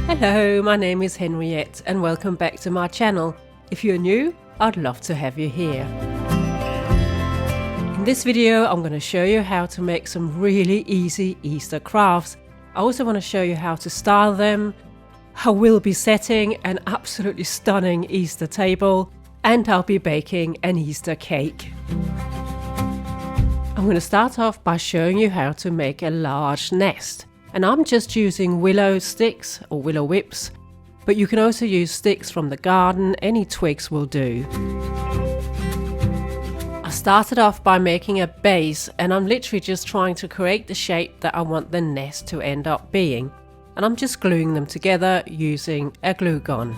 Hello, my name is Henriette and welcome back to my channel. If you're new, I'd love to have you here. In this video, I'm going to show you how to make some really easy Easter crafts. I also want to show you how to style them. I will be setting an absolutely stunning Easter table and I'll be baking an Easter cake. I'm going to start off by showing you how to make a large nest. And I'm just using willow sticks or willow whips, but you can also use sticks from the garden, any twigs will do. I started off by making a base and I'm literally just trying to create the shape that I want the nest to end up being. And I'm just gluing them together using a glue gun.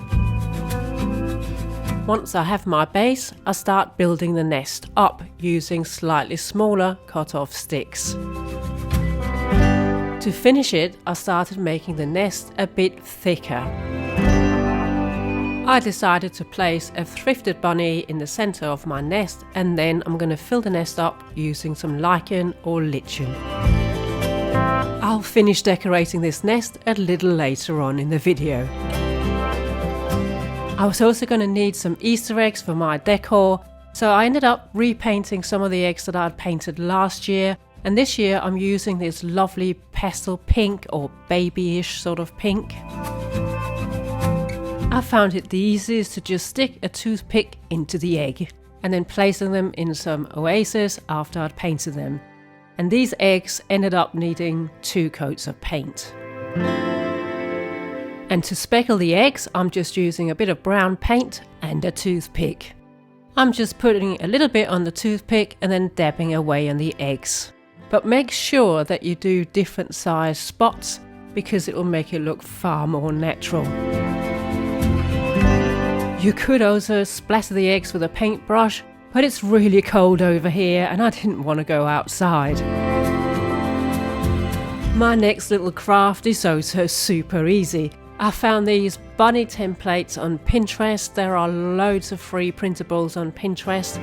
Once I have my base, I start building the nest up using slightly smaller cut off sticks. To finish it, I started making the nest a bit thicker. I decided to place a thrifted bunny in the center of my nest and then I'm going to fill the nest up using some lichen or lichen. I'll finish decorating this nest a little later on in the video. I was also going to need some Easter eggs for my decor, so I ended up repainting some of the eggs that I'd painted last year. And this year I'm using this lovely pastel pink or babyish sort of pink. I found it the easiest to just stick a toothpick into the egg and then placing them in some oases after I'd painted them. And these eggs ended up needing 2 coats of paint. And to speckle the eggs, I'm just using a bit of brown paint and a toothpick. I'm just putting a little bit on the toothpick and then dabbing away on the eggs. But make sure that you do different size spots because it will make it look far more natural. You could also splatter the eggs with a paintbrush, but it's really cold over here and I didn't want to go outside. My next little craft is also super easy. I found these bunny templates on Pinterest. There are loads of free printables on Pinterest.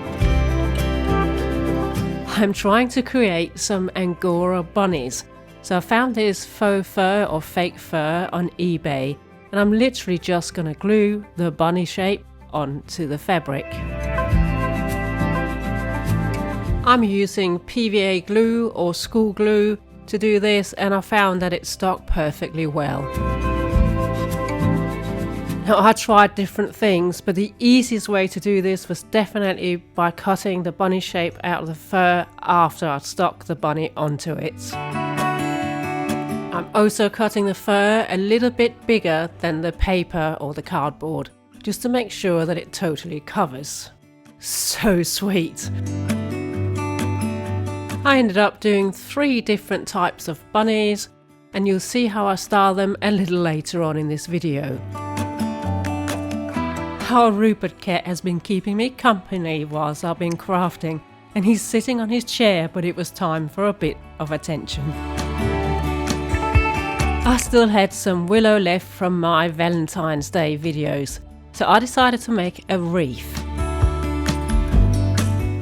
I'm trying to create some Angora bunnies. So I found this faux fur or fake fur on eBay and I'm literally just going to glue the bunny shape onto the fabric. I'm using PVA glue or school glue to do this and I found that it stuck perfectly well. Now, I tried different things, but the easiest way to do this was definitely by cutting the bunny shape out of the fur after I stuck the bunny onto it. I'm also cutting the fur a little bit bigger than the paper or the cardboard, just to make sure that it totally covers. So sweet! I ended up doing 3 different types of bunnies, and you'll see how I style them a little later on in this video. Our Rupert cat has been keeping me company whilst I've been crafting, and he's sitting on his chair, but it was time for a bit of attention. I still had some willow left from my Valentine's Day videos, so I decided to make a wreath.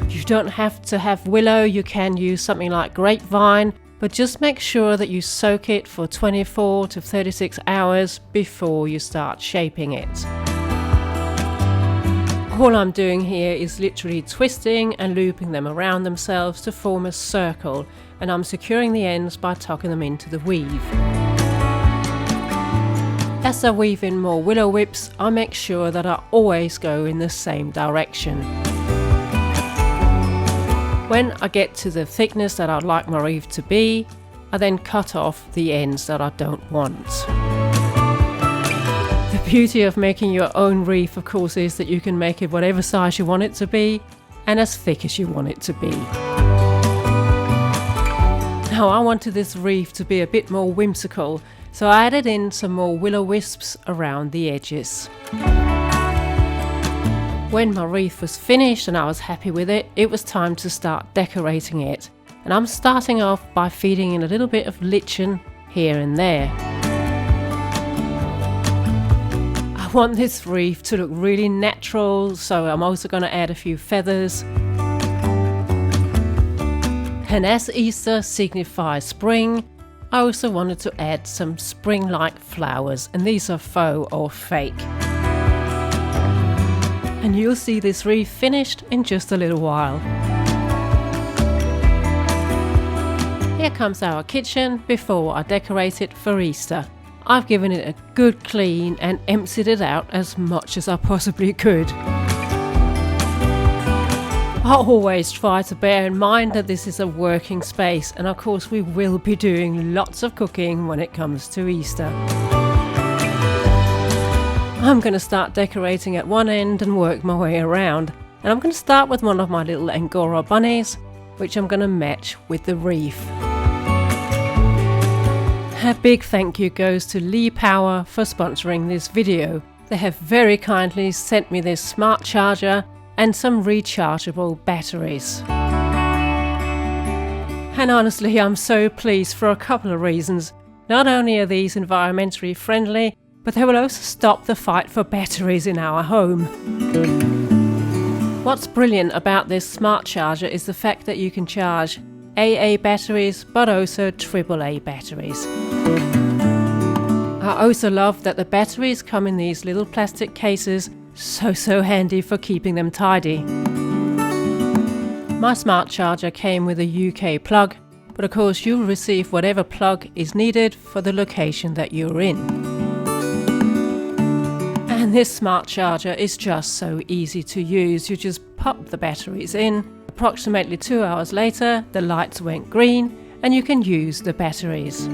You don't have to have willow, you can use something like grapevine, but just make sure that you soak it for 24 to 36 hours before you start shaping it. All I'm doing here is literally twisting and looping them around themselves to form a circle, and I'm securing the ends by tucking them into the weave. As I weave in more willow whips, I make sure that I always go in the same direction. When I get to the thickness that I'd like my wreath to be, I then cut off the ends that I don't want. The beauty of making your own wreath, of course, is that you can make it whatever size you want it to be and as thick as you want it to be. Now, I wanted this wreath to be a bit more whimsical, so I added in some more willow wisps around the edges. When my wreath was finished and I was happy with it, it was time to start decorating it. And I'm starting off by feeding in a little bit of lichen here and there. I want this wreath to look really natural, so I'm also going to add a few feathers. And as Easter signifies spring, I also wanted to add some spring-like flowers, and these are faux or fake. And you'll see this wreath finished in just a little while. Here comes our kitchen before I decorate it for Easter. I've given it a good clean and emptied it out as much as I possibly could. I always try to bear in mind that this is a working space, and of course we will be doing lots of cooking when it comes to Easter. I'm going to start decorating at one end and work my way around, and I'm going to start with one of my little Angora bunnies, which I'm going to match with the wreath. A big thank you goes to Lee Power for sponsoring this video. They have very kindly sent me this smart charger and some rechargeable batteries. And honestly, I'm so pleased for a couple of reasons. Not only are these environmentally friendly, but they will also stop the fight for batteries in our home. What's brilliant about this smart charger is the fact that you can charge AA batteries, but also AAA batteries. I also love that the batteries come in these little plastic cases, so handy for keeping them tidy. My smart charger came with a UK plug, but of course you'll receive whatever plug is needed for the location that you're in. And this smart charger is just so easy to use. You just pop the batteries in. Approximately 2 hours later, the lights went green and you can use the batteries.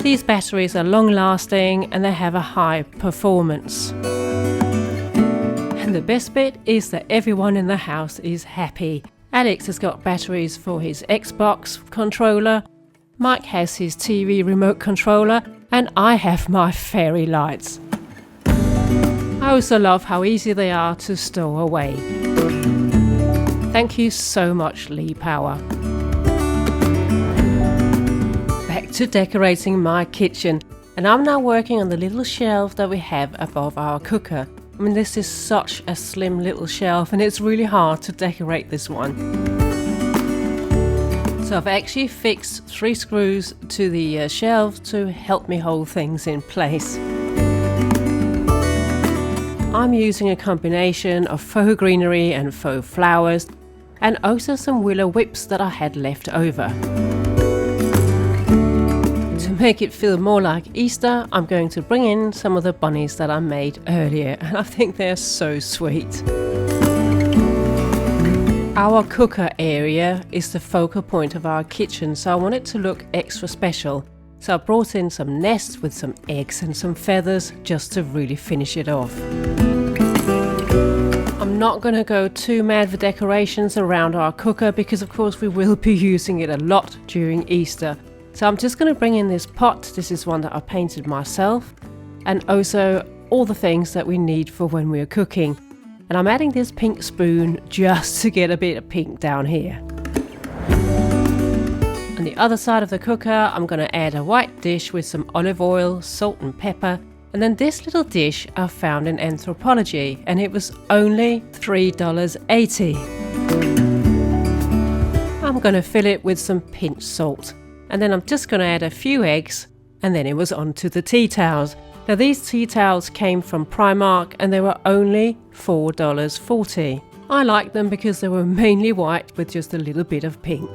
These batteries are long-lasting and they have a high performance. And the best bit is that everyone in the house is happy. Alex has got batteries for his Xbox controller, Mike has his TV remote controller, and I have my fairy lights. I also love how easy they are to stow away. Thank you so much, Lee Power. Back to decorating my kitchen, and I'm now working on the little shelf that we have above our cooker. I mean, this is such a slim little shelf and it's really hard to decorate this one. So I've actually fixed 3 screws to the shelf to help me hold things in place. I'm using a combination of faux greenery and faux flowers, and also some willow whips that I had left over. To make it feel more like Easter, I'm going to bring in some of the bunnies that I made earlier, and I think they're so sweet. Our cooker area is the focal point of our kitchen, so I want it to look extra special. So I brought in some nests with some eggs and some feathers just to really finish it off. I'm not going to go too mad with decorations around our cooker because of course we will be using it a lot during Easter. So I'm just going to bring in this pot. This is one that I painted myself, and also all the things that we need for when we're cooking. And I'm adding this pink spoon just to get a bit of pink down here. On the other side of the cooker, I'm going to add a white dish with some olive oil, salt and pepper. And then this little dish I found in Anthropologie, and it was only $3.80. I'm going to fill it with some pinch salt. And then I'm just going to add a few eggs, and then it was on to the tea towels. Now these tea towels came from Primark and they were only $4.40. I like them because they were mainly white with just a little bit of pink.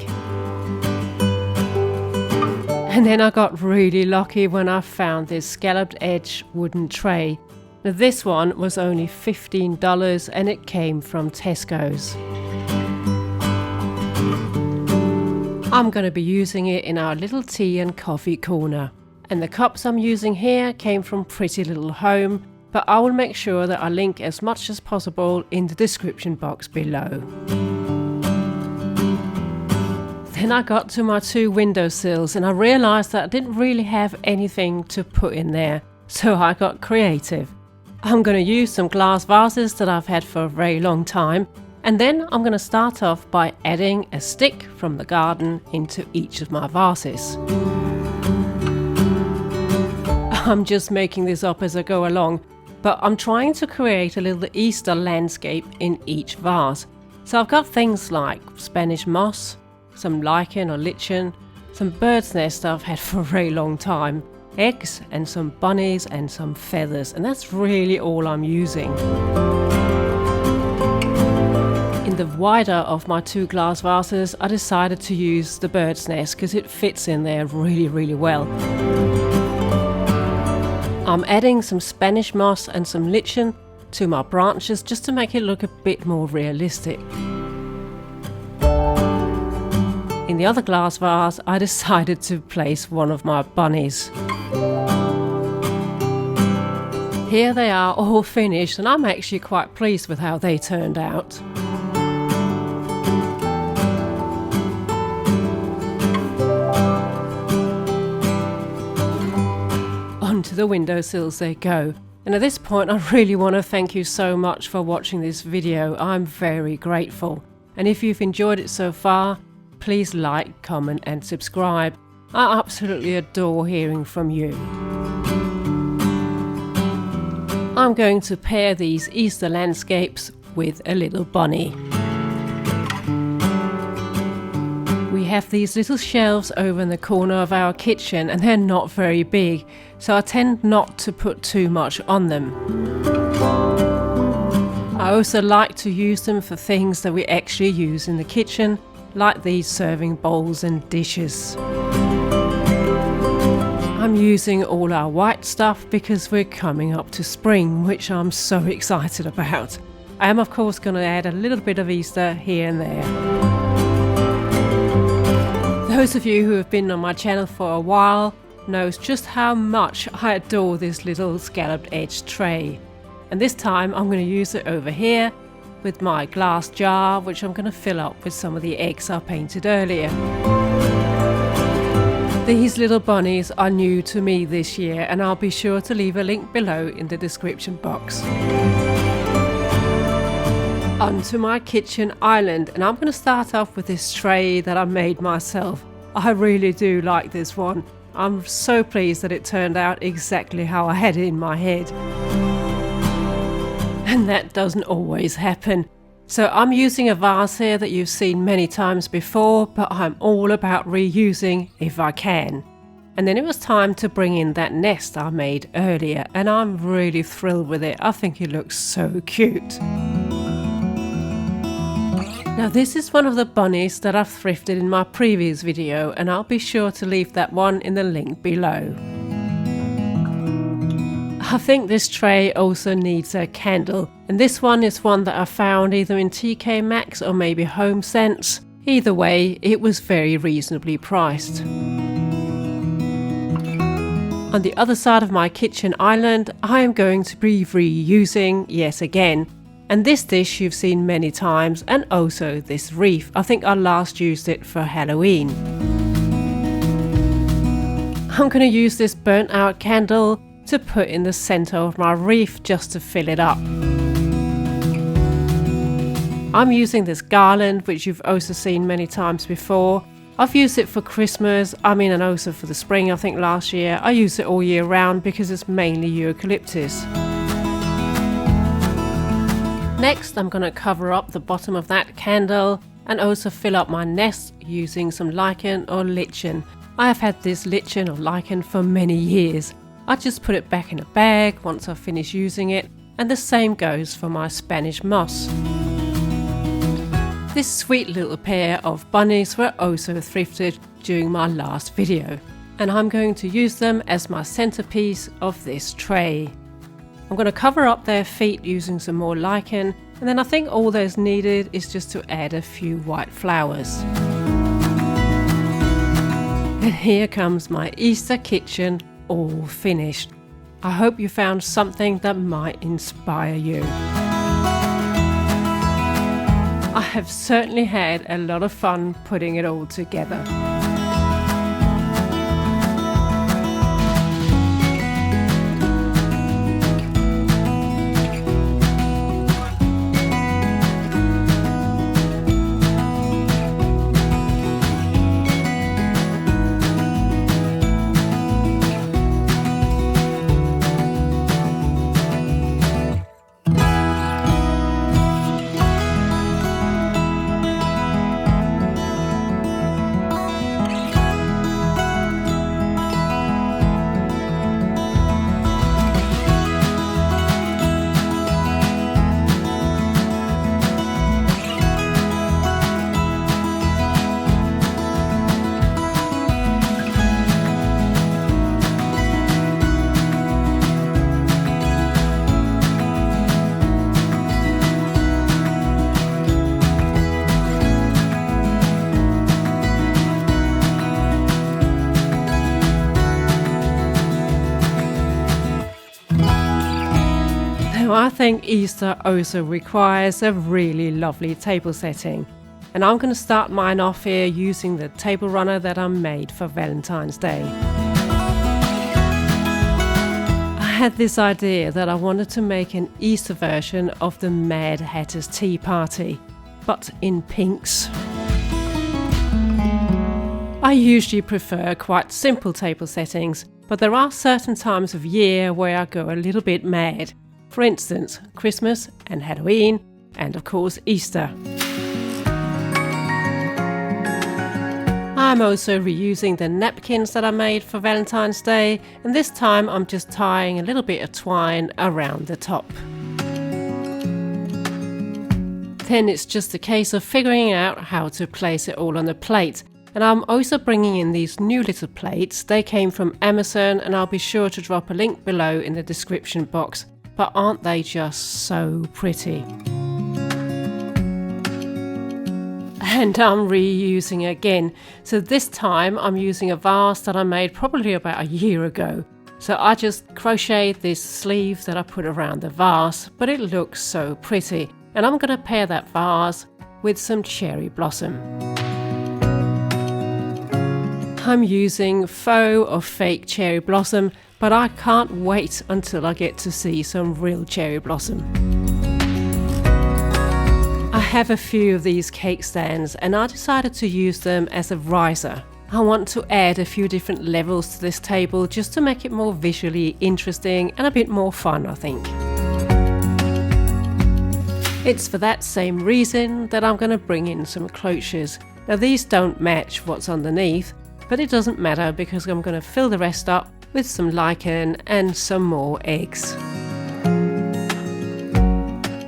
And then I got really lucky when I found this scalloped edge wooden tray. Now this one was only $15 and it came from Tesco's. I'm going to be using it in our little tea and coffee corner. And the cups I'm using here came from Pretty Little Home, but I will make sure that I link as much as possible in the description box below. Then I got to my 2 windowsills and I realised that I didn't really have anything to put in there, so I got creative. I'm going to use some glass vases that I've had for a very long time, and then I'm going to start off by adding a stick from the garden into each of my vases. I'm just making this up as I go along, but I'm trying to create a little Easter landscape in each vase. So I've got things like Spanish moss, some lichen or lichen, some bird's nest I've had for a very long time, eggs and some bunnies and some feathers, and that's really all I'm using. In the wider of my 2 glass vases, I decided to use the bird's nest because it fits in there really well. I'm adding some Spanish moss and some lichen to my branches just to make it look a bit more realistic. In the other glass vase, I decided to place one of my bunnies. Here they are all finished, and I'm actually quite pleased with how they turned out. Onto the windowsills they go. And at this point, I really want to thank you so much for watching this video. I'm very grateful. And if you've enjoyed it so far, please like, comment and subscribe. I absolutely adore hearing from you. I'm going to pair these Easter landscapes with a little bunny. We have these little shelves over in the corner of our kitchen, and they're not very big, so I tend not to put too much on them. I also like to use them for things that we actually use in the kitchen, like these serving bowls and dishes. I'm using all our white stuff because we're coming up to spring, which I'm so excited about. I am of course going to add a little bit of Easter here and there. Those of you who have been on my channel for a while knows just how much I adore this little scalloped edge tray. And this time I'm going to use it over here with my glass jar, which I'm going to fill up with some of the eggs I painted earlier. These little bunnies are new to me this year, and I'll be sure to leave a link below in the description box. Onto my kitchen island, and I'm going to start off with this tray that I made myself. I really do like this one. I'm so pleased that it turned out exactly how I had it in my head. And that doesn't always happen. So I'm using a vase here that you've seen many times before, but I'm all about reusing if I can. And then it was time to bring in that nest I made earlier, and I'm really thrilled with it. I think it looks so cute. Now this is one of the bunnies that I've thrifted in my previous video, and I'll be sure to leave that one in the link below. I think this tray also needs a candle, and this one is one that I found either in TK Maxx or maybe Home Sense. Either way, it was very reasonably priced. On the other side of my kitchen island, I am going to be reusing yet again. And this dish you've seen many times, and also this wreath. I think I last used it for Halloween. I'm going to use this burnt out candle to put in the center of my wreath just to fill it up. I'm using this garland, which you've also seen many times before. I've used it for Christmas, and also for the spring. I think last year I use it all year round because it's mainly eucalyptus. Next, I'm going to cover up the bottom of that candle and also fill up my nest using some lichen or lichen. I have had this lichen or lichen for many years. I just put it back in a bag once I finish using it, and the same goes for my Spanish moss. This sweet little pair of bunnies were also thrifted during my last video, and I'm going to use them as my centerpiece of this tray. I'm going to cover up their feet using some more lichen, and then I think all that's needed is just to add a few white flowers. And here comes my Easter kitchen all finished. I hope you found something that might inspire you. I have certainly had a lot of fun putting it all together. Now I think Easter also requires a really lovely table setting. And I'm going to start mine off here using the table runner that I made for Valentine's Day. I had this idea that I wanted to make an Easter version of the Mad Hatter's Tea Party, but in pinks. I usually prefer quite simple table settings, but there are certain times of year where I go a little bit mad. For instance, Christmas and Halloween, and of course Easter. I'm also reusing the napkins that I made for Valentine's Day, and this time I'm just tying a little bit of twine around the top. Then it's just a case of figuring out how to place it all on the plate. And I'm also bringing in these new little plates. They came from Amazon, and I'll be sure to drop a link below in the description box. But aren't they just so pretty? And I'm reusing again. So this time I'm using a vase that I made probably about a year ago. So I just crocheted this sleeve that I put around the vase, but it looks so pretty. And I'm going to pair that vase with some cherry blossom. I'm using faux or fake cherry blossom, but I can't wait until I get to see some real cherry blossom. I have a few of these cake stands and I decided to use them as a riser. I want to add a few different levels to this table just to make it more visually interesting and a bit more fun, I think. It's for that same reason that I'm going to bring in some cloches. Now these don't match what's underneath, but it doesn't matter because I'm going to fill the rest up with some lichen and some more eggs.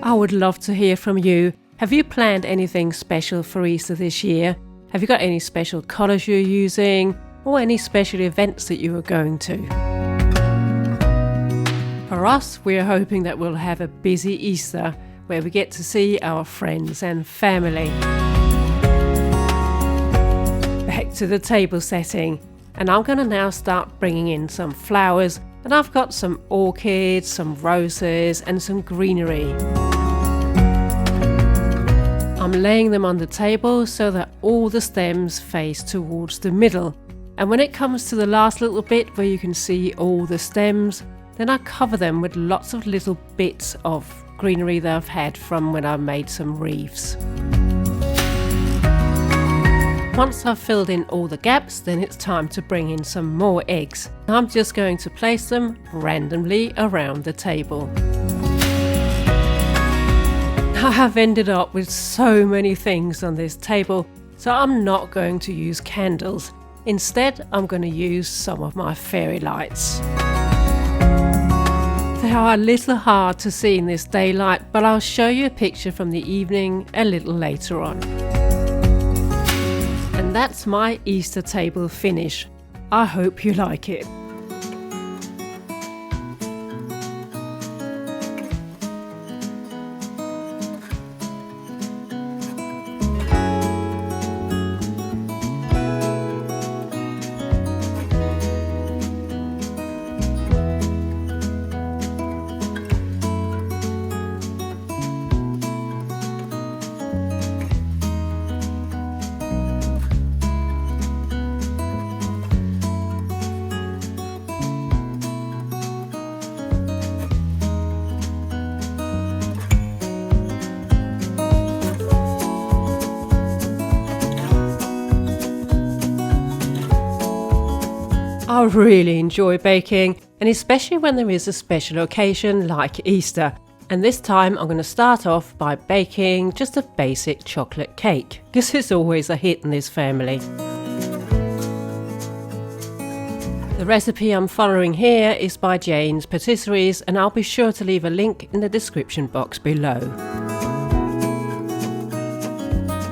I would love to hear from you. Have you planned anything special for Easter this year? Have you got any special colours you're using or any special events that you are going to? For us, we're hoping that we'll have a busy Easter where we get to see our friends and family. Back to the table setting, and I'm going to now start bringing in some flowers, and I've got some orchids, some roses and some greenery. I'm laying them on the table so that all the stems face towards the middle, and when it comes to the last little bit where you can see all the stems, then I cover them with lots of little bits of greenery that I've had from when I made some wreaths. Once I've filled in all the gaps, then it's time to bring in some more eggs. I'm just going to place them randomly around the table. I have ended up with so many things on this table, so I'm not going to use candles. Instead, I'm going to use some of my fairy lights. They are a little hard to see in this daylight, but I'll show you a picture from the evening a little later on. And that's my Easter table finish. I hope you like it. I really enjoy baking, and especially when there is a special occasion like Easter. And this time I'm going to start off by baking just a basic chocolate cake. This is always a hit in this family. The recipe I'm following here is by Jane's Patisseries, and I'll be sure to leave a link in the description box below.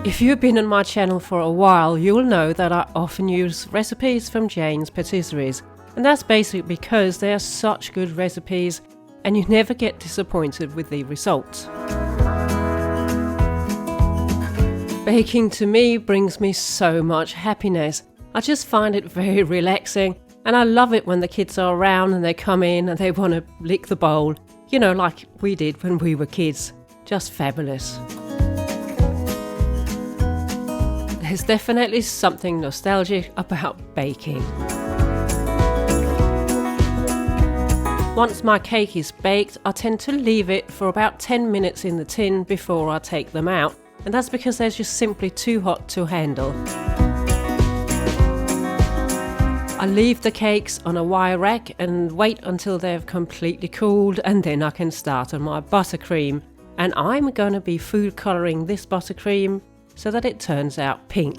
If you've been on my channel for a while, you'll know that I often use recipes from Jane's Patisseries, and that's basically because they are such good recipes and you never get disappointed with the results. Baking to me brings me so much happiness. I just find it very relaxing, and I love it when the kids are around and they come in and they want to lick the bowl. You know, like we did when we were kids. Just fabulous. There's definitely something nostalgic about baking. Once my cake is baked, I tend to leave it for about 10 minutes in the tin before I take them out, and that's because they're just simply too hot to handle. I leave the cakes on a wire rack and wait until they've completely cooled, and then I can start on my buttercream. And I'm going to be food colouring this buttercream so that it turns out pink.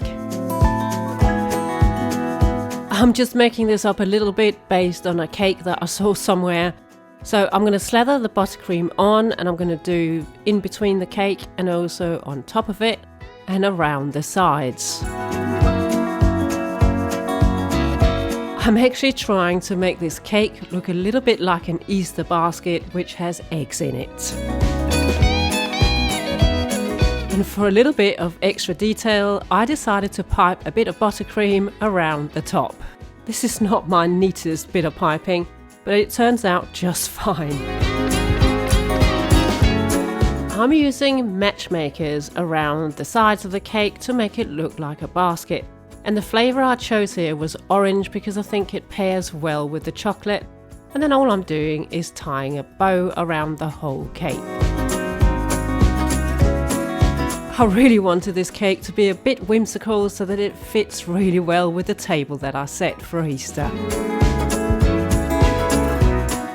I'm just making this up a little bit based on a cake that I saw somewhere. So I'm going to slather the buttercream on, and I'm going to do in between the cake and also on top of it and around the sides. I'm actually trying to make this cake look a little bit like an Easter basket which has eggs in it. And for a little bit of extra detail, I decided to pipe a bit of buttercream around the top. This is not my neatest bit of piping, but it turns out just fine. I'm using matchmakers around the sides of the cake to make it look like a basket. And the flavour I chose here was orange because I think it pairs well with the chocolate. And then all I'm doing is tying a bow around the whole cake. I really wanted this cake to be a bit whimsical so that it fits really well with the table that I set for Easter.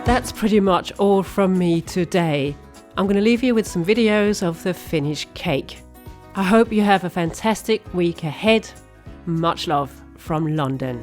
That's pretty much all from me today. I'm going to leave you with some videos of the finished cake. I hope you have a fantastic week ahead. Much love from London.